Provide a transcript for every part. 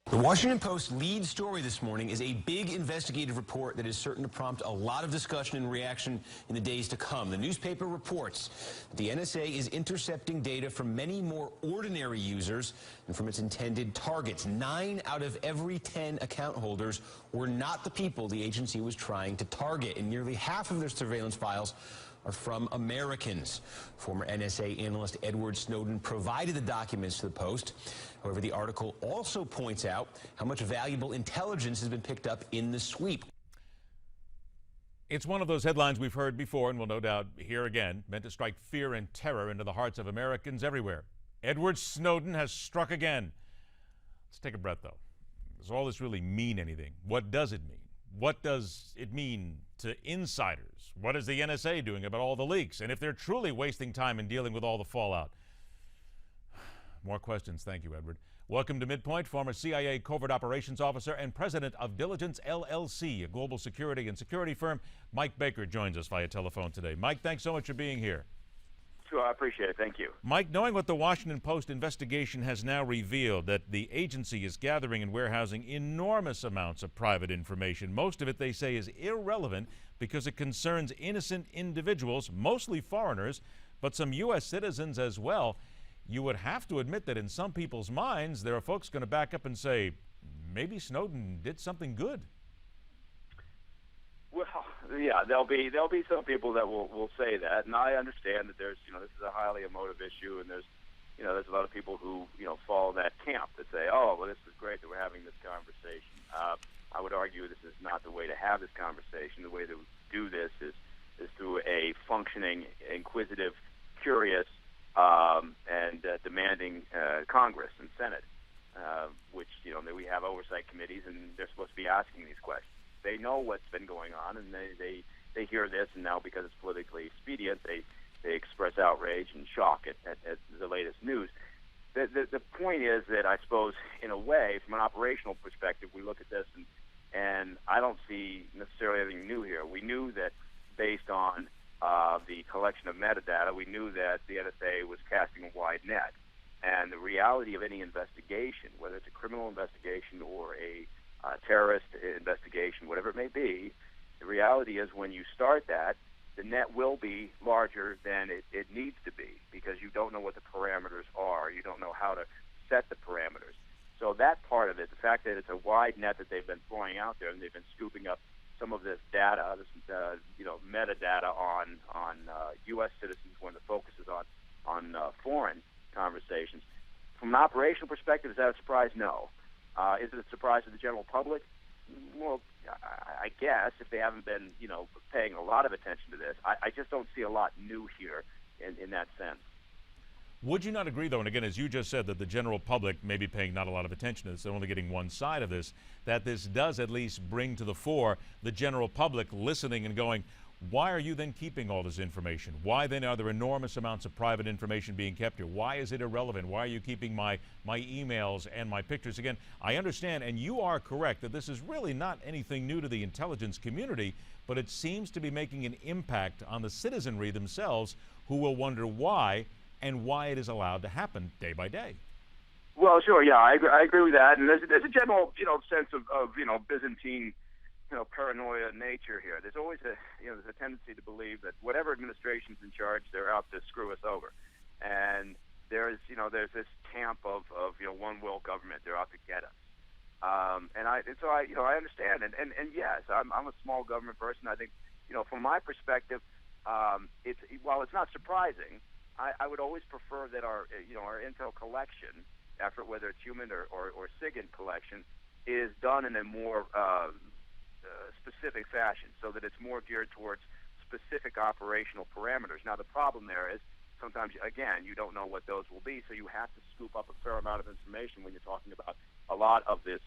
The Washington Post's lead story this morning is a big investigative report that is certain to prompt a lot of discussion and reaction in the days to come. The newspaper reports that the NSA is intercepting data from many more ordinary users and from its intended targets. 9 out of every 10 account holders were not the people the agency was trying to target, and nearly half of their surveillance files are from Americans. Former NSA analyst Edward Snowden provided the documents to the Post. However, the article also points out how much valuable intelligence has been picked up in the sweep. It's one of those headlines we've heard before and will no doubt hear again, meant to strike fear and terror into the hearts of Americans everywhere. Edward Snowden has struck again. Let's take a breath, though. Does all this really mean anything? What does it mean? What does it mean to insiders? What is the NSA doing about all the leaks? And if they're truly wasting time in dealing with all the fallout? More questions. Thank you, Edward. Welcome to MidPoint, former CIA Covert Operations Officer and President of Diligence, LLC, a global security and security firm. Mike Baker joins us via telephone today. Mike, thanks so much for being here. Sure, I appreciate it. Thank you. Mike, knowing what the Washington Post investigation has now revealed, that the agency is gathering and warehousing enormous amounts of private information, most of it, they say, is irrelevant because it concerns innocent individuals, mostly foreigners, but some U.S. citizens as well. You would have to admit that in some people's minds, there are folks going to back up and say, maybe Snowden did something good. Well, yeah, there'll be some people that will say that, and I understand that there's, this is a highly emotive issue, and there's a lot of people who, fall in that camp that say, oh, well, this is great that we're having this conversation. I would argue this is not the way to have this conversation. The way to do this is through a functioning, inquisitive, curious, and demanding Congress and Senate, which, we have oversight committees, and they're supposed to be asking these questions. They know what's been going on, and they hear this, and now because it's politically expedient, they express outrage and shock at the latest news. The point is that I suppose, in a way, from an operational perspective, we look at this, and I don't see necessarily anything new here. We knew that based on the collection of metadata, we knew that the NSA was casting a wide net. And the reality of any investigation, whether it's a criminal investigation or a terrorist investigation, whatever it may be, the reality is when you start that, the net will be larger than it needs to be because you don't know what the parameters are. You don't know how to set the parameters. So that part of it, the fact that it's a wide net that they've been throwing out there and they've been scooping up some of this data, this metadata on U.S. citizens when the focus is on foreign conversations. From an operational perspective, is that a surprise? No. Is it a surprise to the general public? Well, I guess if they haven't been, paying a lot of attention to this, I just don't see a lot new here in that sense. Would you not agree, though, and again, as you just said, that the general public may be paying not a lot of attention to this, they're only getting one side of this, that this does at least bring to the fore the general public listening and going, why are you then keeping all this information? Why then are there enormous amounts of private information being kept here? Why is it irrelevant? Why are you keeping my emails and my pictures? Again, I understand, and you are correct, that this is really not anything new to the intelligence community, but it seems to be making an impact on the citizenry themselves who will wonder why and why it is allowed to happen day by day. Well, sure, yeah, I agree with that, and there's a general, sense of Byzantine, paranoia nature here. There's always there's a tendency to believe that whatever administration's in charge, they're out to screw us over, and there's this camp of one world government, they're out to get us, and I understand, and yes, I'm a small government person. I think, from my perspective, while it's not surprising, I would always prefer that our intel collection, effort, whether it's human or SIGINT collection, is done in a more specific fashion, so that it's more geared towards specific operational parameters. Now, the problem there is sometimes, again, you don't know what those will be, so you have to scoop up a fair amount of information when you're talking about a lot of this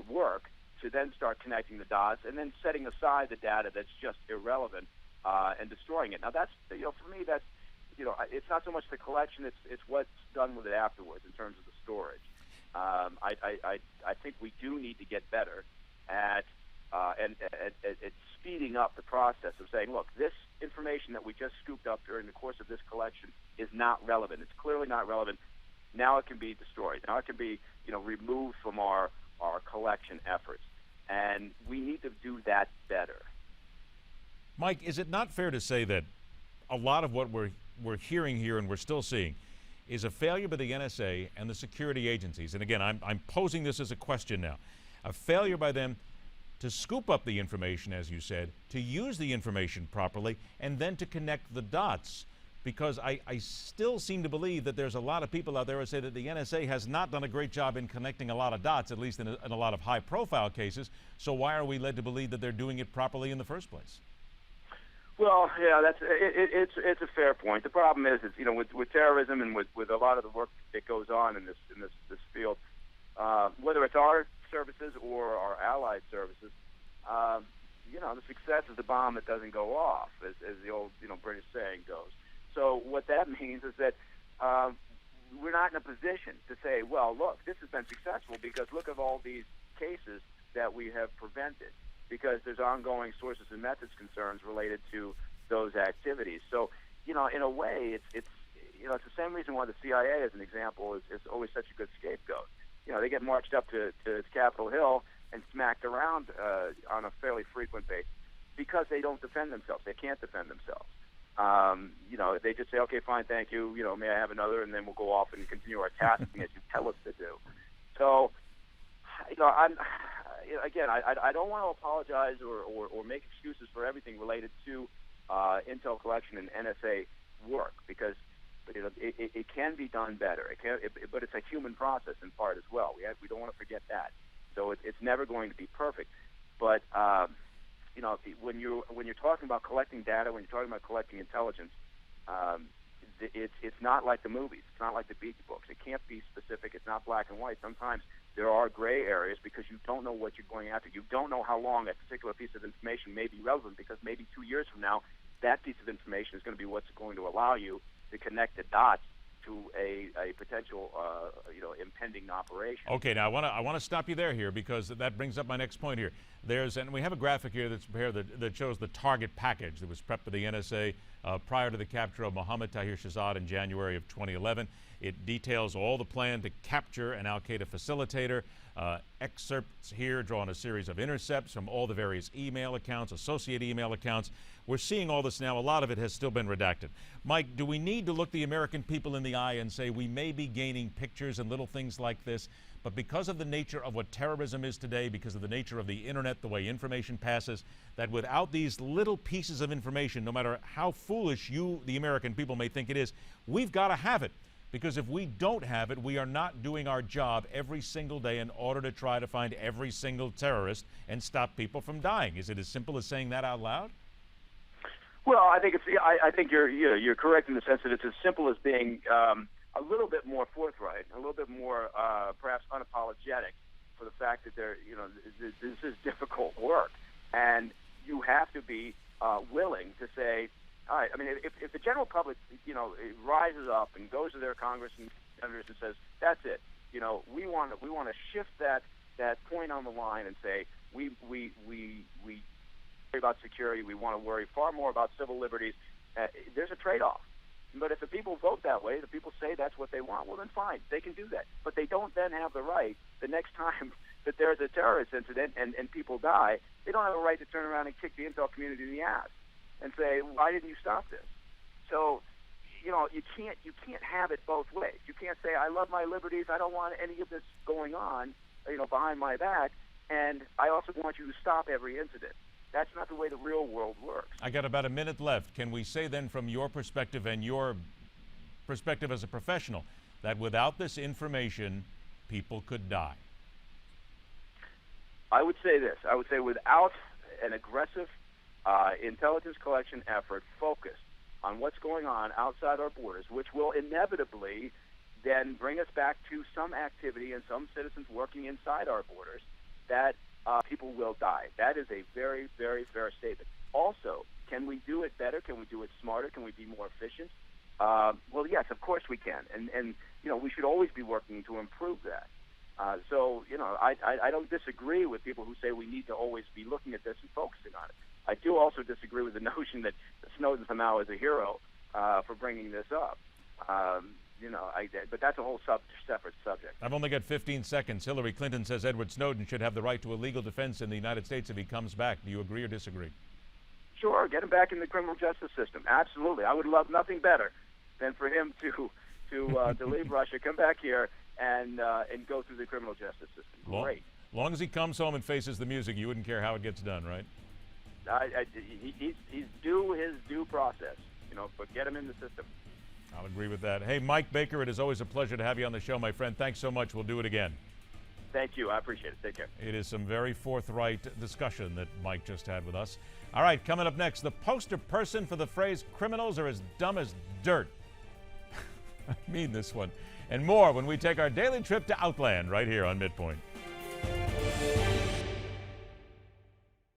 work to then start connecting the dots and then setting aside the data that's just irrelevant and destroying it. Now, that's for me, that's it's not so much the collection; it's what's done with it afterwards in terms of the storage. I think we do need to get better at speeding up the process of saying, look, this information that we just scooped up during the course of this collection is not relevant. It's clearly not relevant. Now it can be destroyed. Now it can be removed from our our collection efforts. And we need to do that better. Mike, is it not fair to say that a lot of what we're hearing here and we're still seeing is a failure by the NSA and the security agencies? And again, I'm posing this as a question now. A failure by them to scoop up the information, as you said, to use the information properly, and then to connect the dots. Because I still seem to believe that there's a lot of people out there who say that the NSA has not done a great job in connecting a lot of dots, at least in a lot of high-profile cases. So why are we led to believe that they're doing it properly in the first place? Well, yeah, it's a fair point. The problem is with terrorism and with a lot of the work that goes on in this field, whether it's our services or our allied services, the success is the bomb that doesn't go off, as the old British saying goes. So what that means is that we're not in a position to say, well, look, this has been successful because look at all these cases that we have prevented, because there's ongoing sources and methods concerns related to those activities. So, in a way, it's the same reason why the CIA, as an example, is always such a good scapegoat. They get marched up to Capitol Hill and smacked around on a fairly frequent basis because they don't defend themselves. They can't defend themselves. They just say, okay, fine, thank you. May I have another? And then we'll go off and continue our tasking as you tell us to do. So, I don't want to apologize or make excuses for everything related to intel collection and NSA work, because it can be done better. But it's a human process in part as well. We don't want to forget that. So it's never going to be perfect. But when you're talking about collecting data, when you're talking about collecting intelligence, it's not like the movies. It's not like the beach books. It can't be specific. It's not black and white. Sometimes there are gray areas because you don't know what you're going after. You don't know how long a particular piece of information may be relevant, because maybe 2 years from now, that piece of information is going to be what's going to allow you to connect the dots to a potential impending operation. Okay, now I want to stop you there because that brings up my next point here. And we have a graphic here that's prepared that shows the target package that was prepped by the NSA prior to the capture of Mohammed Tahir Shahzad in January of 2011. It details all the plan to capture an al-Qaeda facilitator. Excerpts here draw on a series of intercepts from all the various email accounts, associated email accounts. We're seeing all this now. A lot of it has still been redacted. Mike, do we need to look the American people in the eye and say we may be gaining pictures and little things like this, but because of the nature of what terrorism is today, because of the nature of the internet, the way information passes, that without these little pieces of information, no matter how foolish you, the American people, may think it is, we've got to have it? Because if we don't have it, we are not doing our job every single day in order to try to find every single terrorist and stop people from dying. Is it as simple as saying that out loud? Well, I think you're correct in the sense that it's as simple as being a little bit more forthright, a little bit more perhaps unapologetic for the fact that this is difficult work, and you have to be willing to say, all right. I mean, if the general public, rises up and goes to their Congress and senators and says, that's it, we want to shift that point on the line and say we worry about security, we want to worry far more about civil liberties. There's a trade-off. But if the people vote that way, the people say that's what they want, well, then fine, they can do that. But they don't then have the right, the next time that there's a terrorist incident and people die, they don't have a right to turn around and kick the intel community in the ass and say, why didn't you stop this? So, you can't have it both ways. You can't say, I love my liberties, I don't want any of this going on, behind my back, and I also want you to stop every incident. That's not the way the real world works. I got about a minute left. Can we say then, from your perspective and your perspective as a professional, that without this information, people could die? I would say this. I would say without an aggressive intelligence collection effort focused on what's going on outside our borders, which will inevitably then bring us back to some activity and some citizens working inside our borders, that people will die. That is a very, very fair statement. Also, can we do it better? Can we do it smarter? Can we be more efficient? Well, yes, of course we can. And we should always be working to improve that. So, I don't disagree with people who say we need to always be looking at this and focusing on it. I do also disagree with the notion that Snowden somehow is a hero for bringing this up. but that's a whole separate subject. I've only got 15 seconds. Hillary Clinton says Edward Snowden should have the right to a legal defense in the United States if he comes back. Do you agree or disagree? Sure, get him back in the criminal justice system. Absolutely. I would love nothing better than for him to leave Russia, come back here, and go through the criminal justice system. Great. Long as he comes home and faces the music, you wouldn't care how it gets done, right? He's due his due process, but get him in the system. I'll agree with that. Hey, Mike Baker, it is always a pleasure to have you on the show, my friend. Thanks so much. We'll do it again. Thank you. I appreciate it. Take care. It is some very forthright discussion that Mike just had with us. All right, coming up next, the poster person for the phrase criminals are as dumb as dirt. I mean this one. And more when we take our daily trip to Outland right here on MidPoint.